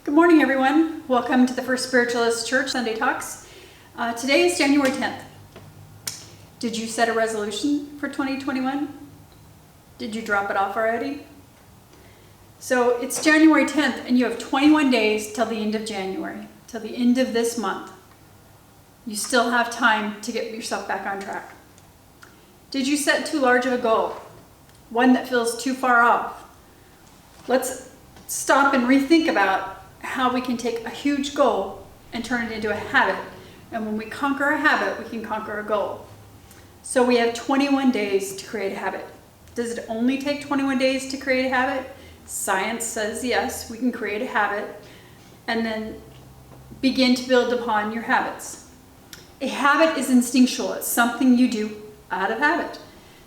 Good morning, everyone. Welcome to the First Spiritualist Church Sunday Talks. Today is January 10th. Did you set a resolution for 2021? Did you drop it off already? So it's January 10th and you have 21 days till the end of January, till the end of this month. You still have time to get yourself back on track. Did you set too large of a goal? One that feels too far off? Let's stop and rethink about how we can take a huge goal and turn it into a habit. And when we conquer a habit, we can conquer a goal. So we have 21 days to create a habit. Does it only take 21 days to create a habit? Science says yes, we can create a habit and then begin to build upon your habits. A habit is instinctual. It's something you do out of habit.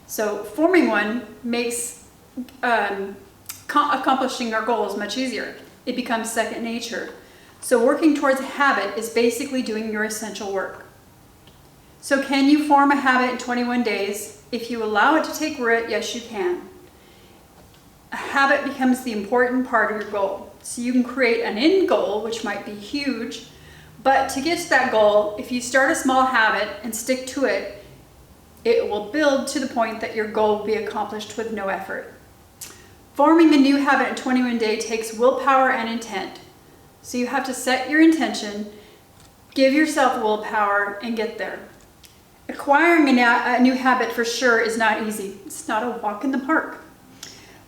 So forming one makes accomplishing our goals much easier. It becomes second nature. So working towards a habit is basically doing your essential work. So can you form a habit in 21 days? If you allow it to take root, yes, you can. A habit becomes the important part of your goal. So you can create an end goal, which might be huge, but to get to that goal, if you start a small habit and stick to it, it will build to the point that your goal will be accomplished with no effort. Forming a new habit in 21 days takes willpower and intent. So you have to set your intention, give yourself willpower, and get there. Acquiring a new habit for sure is not easy. It's not a walk in the park.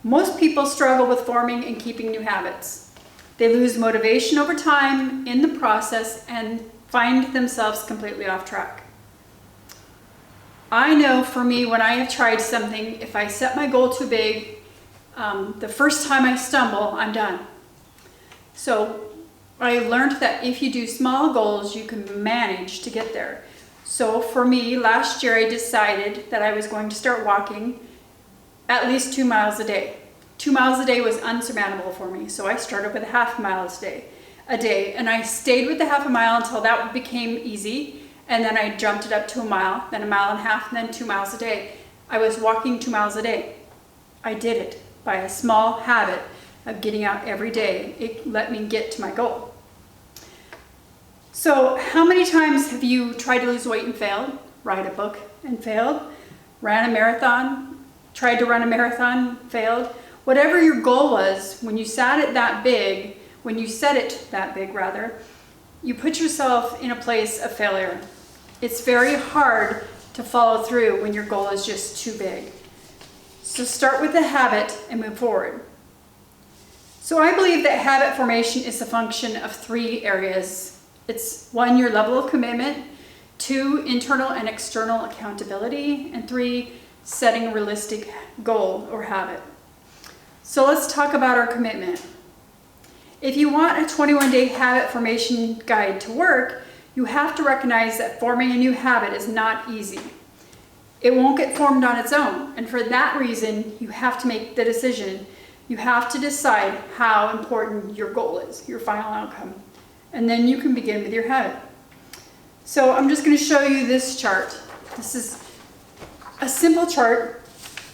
Most people struggle with forming and keeping new habits. They lose motivation over time in the process and find themselves completely off track. I know for me, when I have tried something, if I set my goal too big, the first time I stumble, I'm done. So I learned that if you do small goals, you can manage to get there. So for me, last year I decided that I was going to start walking at least 2 miles a day. 2 miles a day was unsurmountable for me, so I started with a half mile a day, and I stayed with the half a mile until that became easy, and then I jumped it up to a mile, then a mile and a half, and then 2 miles a day. I was walking 2 miles a day. I did it by a small habit of getting out every day. It let me get to my goal. So how many times have you tried to lose weight and failed? Write a book and failed? Ran a marathon? Tried to run a marathon? Failed? Whatever your goal was, when you set it that big, you put yourself in a place of failure. It's very hard to follow through when your goal is just too big. So start with a habit and move forward. So I believe that habit formation is a function of 3 areas. It's 1, your level of commitment, 2, internal and external accountability, and 3, setting a realistic goal or habit. So let's talk about our commitment. If you want a 21-day habit formation guide to work, you have to recognize that forming a new habit is not easy. It won't get formed on its own, and for that reason, you have to make the decision. You have to decide how important your goal is, your final outcome, and then you can begin with your habit. So I'm just going to show you this chart. This is a simple chart.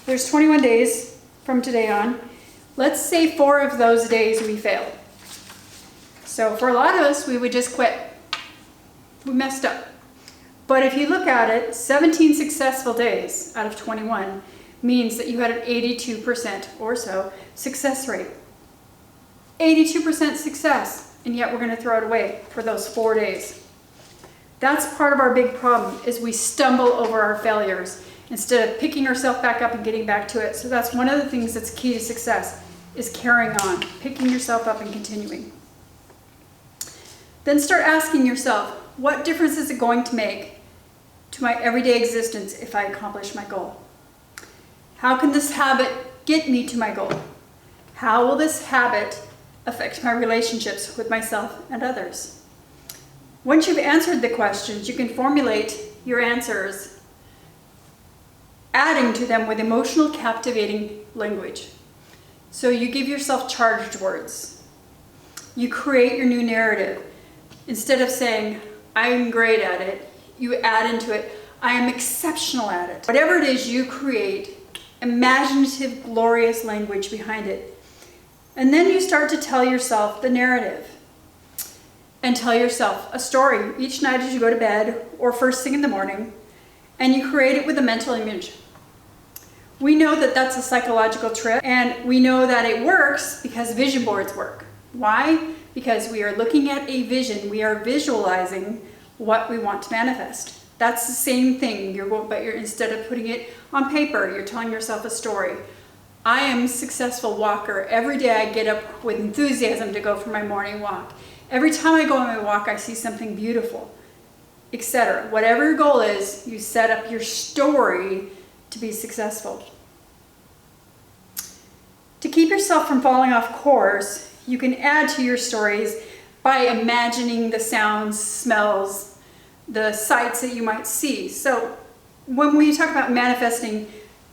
There's 21 days from today on. Let's say 4 of those days we failed. So for a lot of us, we would just quit. We messed up. But if you look at it, 17 successful days out of 21 means that you had an 82% or so success rate. 82% success, and yet we're going to throw it away for those 4 days. That's part of our big problem, is we stumble over our failures instead of picking ourselves back up and getting back to it. So that's one of the things that's key to success, is carrying on, picking yourself up and continuing. Then start asking yourself, what difference is it going to make to my everyday existence if I accomplish my goal? How can this habit get me to my goal? How will this habit affect my relationships with myself and others? Once you've answered the questions, you can formulate your answers, adding to them with emotional, captivating language. So you give yourself charged words. You create your new narrative. Instead of saying, I'm great at it, you add into it, I am exceptional at it. Whatever it is you create, imaginative, glorious language behind it. And then you start to tell yourself the narrative. and tell yourself a story each night as you go to bed or first thing in the morning, and you create it with a mental image. We know that that's a psychological trick, and we know that it works because vision boards work. Why? Because we are looking at a vision. We are visualizing what we want to manifest. That's the same thing. But instead of putting it on paper, you're telling yourself a story. I am a successful walker. Every day I get up with enthusiasm to go for my morning walk. Every time I go on my walk, I see something beautiful, etc. Whatever your goal is, you set up your story to be successful. To keep yourself from falling off course, you can add to your stories by imagining the sounds, smells, the sights that you might see. So when we talk about manifesting,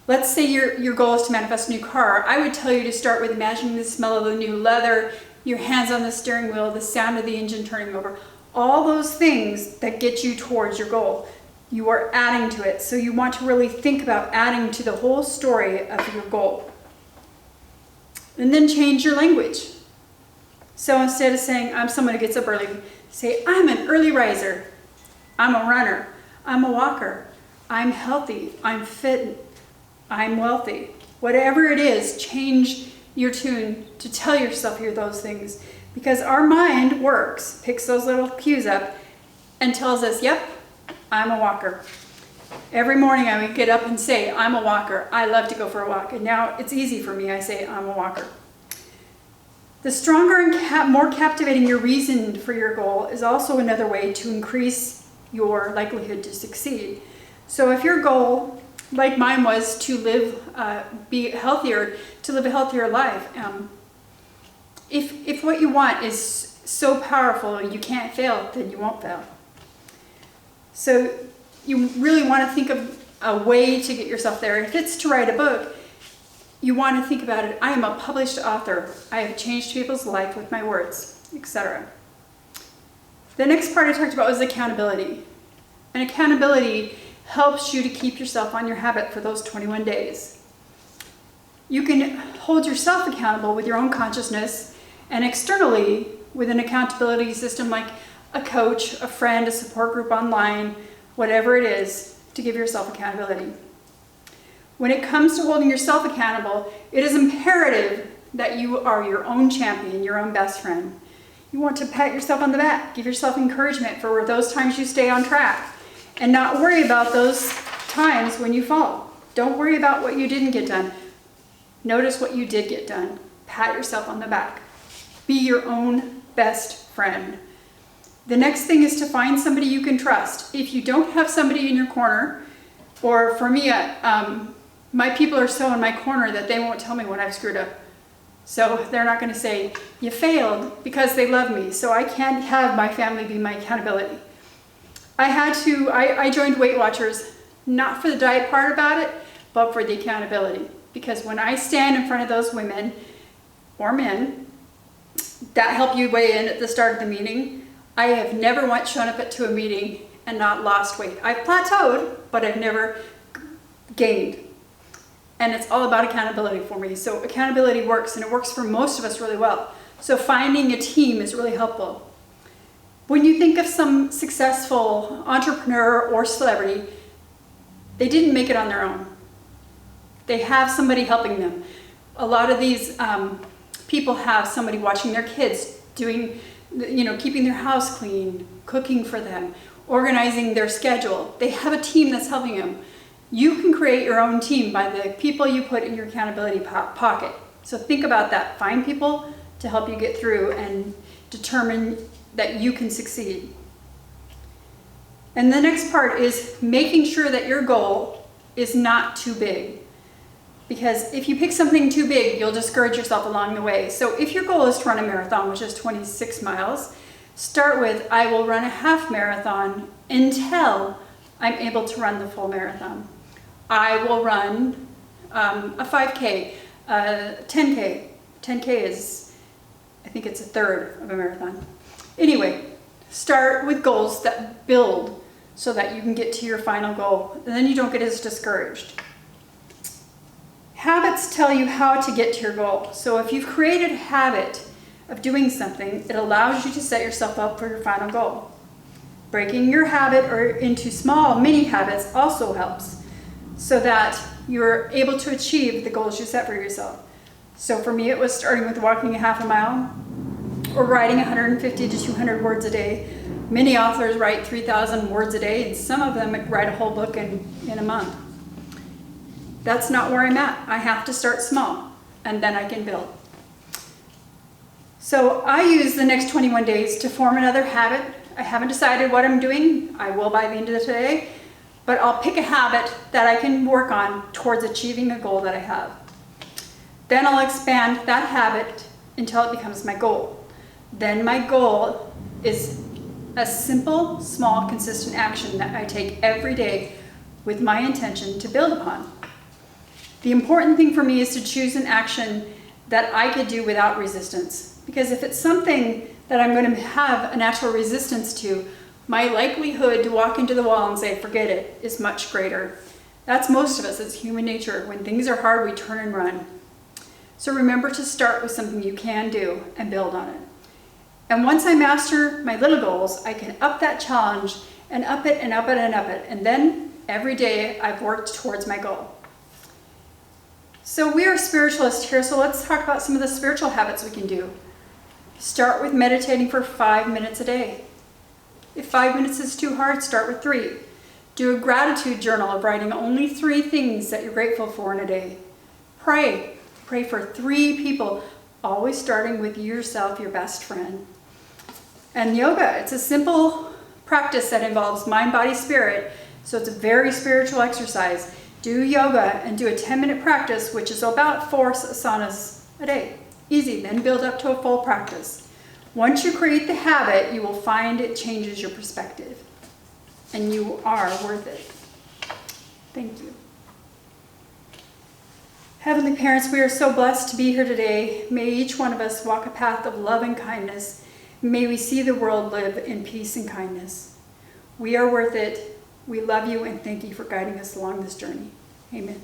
let's say your goal is to manifest a new car. I would tell you to start with imagining the smell of the new leather, your hands on the steering wheel, the sound of the engine turning over, all those things that get you towards your goal. You are adding to it. So you want to really think about adding to the whole story of your goal. And then change your language. So instead of saying, I'm someone who gets up early, say, I'm an early riser. I'm a runner. I'm a walker. I'm healthy. I'm fit. I'm wealthy. Whatever it is, change your tune to tell yourself you're those things. Because our mind works, picks those little cues up, and tells us, yep, I'm a walker. Every morning I would get up and say, I'm a walker. I love to go for a walk. And now it's easy for me. I say, I'm a walker. The stronger and more captivating your reason for your goal is also another way to increase your likelihood to succeed. So if your goal, like mine was, to live, be healthier, to live a healthier life, if what you want is so powerful you can't fail, then you won't fail. So you really want to think of a way to get yourself there. If it's to write a book, you want to think about it. I am a published author. I have changed people's life with my words, etc. The next part I talked about was accountability. And accountability helps you to keep yourself on your habit for those 21 days. You can hold yourself accountable with your own consciousness, and externally with an accountability system like a coach, a friend, a support group online, whatever it is, to give yourself accountability. When it comes to holding yourself accountable, it is imperative that you are your own champion, your own best friend. You want to pat yourself on the back, give yourself encouragement for those times you stay on track, and not worry about those times when you fall. Don't worry about what you didn't get done. Notice what you did get done. Pat yourself on the back. Be your own best friend. The next thing is to find somebody you can trust. If you don't have somebody in your corner, or for me, my people are so in my corner that they won't tell me when I've screwed up. So they're not going to say, you failed, because they love me. So I can't have my family be my accountability. I joined Weight Watchers, not for the diet part about it, but for the accountability. Because when I stand in front of those women or men that help you weigh in at the start of the meeting, I have never once shown up to a meeting and not lost weight. I've plateaued, but I've never gained. And it's all about accountability for me. So accountability works, and it works for most of us really well. So finding a team is really helpful. When you think of some successful entrepreneur or celebrity, they didn't make it on their own. They have somebody helping them. A lot of these people have somebody watching their kids, doing, keeping their house clean, cooking for them, organizing their schedule. They have a team that's helping them. You can create your own team by the people you put in your accountability pocket. So think about that. Find people to help you get through and determine that you can succeed. And the next part is making sure that your goal is not too big. Because if you pick something too big, you'll discourage yourself along the way. So if your goal is to run a marathon, which is 26 miles, start with, I will run a half marathon until I'm able to run the full marathon. I will run a 5K, 10K. 10K is, I think it's a third of a marathon. Anyway, start with goals that build so that you can get to your final goal. And then you don't get as discouraged. Habits tell you how to get to your goal. So if you've created a habit of doing something, it allows you to set yourself up for your final goal. Breaking your habit or into small mini habits also helps so that you're able to achieve the goals you set for yourself. So for me, it was starting with walking a half a mile or writing 150 to 200 words a day. Many authors write 3,000 words a day, and some of them write a whole book in a month. That's not where I'm at. I have to start small, and then I can build. So I use the next 21 days to form another habit. I haven't decided what I'm doing. I will by the end of the day, but I'll pick a habit that I can work on towards achieving a goal that I have. Then I'll expand that habit until it becomes my goal. Then my goal is a simple, small, consistent action that I take every day with my intention to build upon. The important thing for me is to choose an action that I could do without resistance. Because if it's something that I'm going to have a natural resistance to, my likelihood to walk into the wall and say, forget it, is much greater. That's most of us. It's human nature. When things are hard, we turn and run. So remember to start with something you can do and build on it. And once I master my little goals, I can up that challenge and up it and up it and up it. And then every day I've worked towards my goal. So we are spiritualists here, so let's talk about some of the spiritual habits we can do. Start with meditating for 5 minutes a day. If 5 minutes is too hard, start with 3. Do a gratitude journal of writing only 3 things that you're grateful for in a day. Pray. Pray for 3 people, always starting with yourself, your best friend. And yoga, it's a simple practice that involves mind, body, spirit, so it's a very spiritual exercise. Do yoga and do a 10-minute practice, which is about 4 asanas a day. Easy, then build up to a full practice. Once you create the habit, you will find it changes your perspective. And you are worth it. Thank you. Heavenly Parents, we are so blessed to be here today. May each one of us walk a path of love and kindness. May we see the world live in peace and kindness. We are worth it. We love you and thank you for guiding us along this journey. Amen.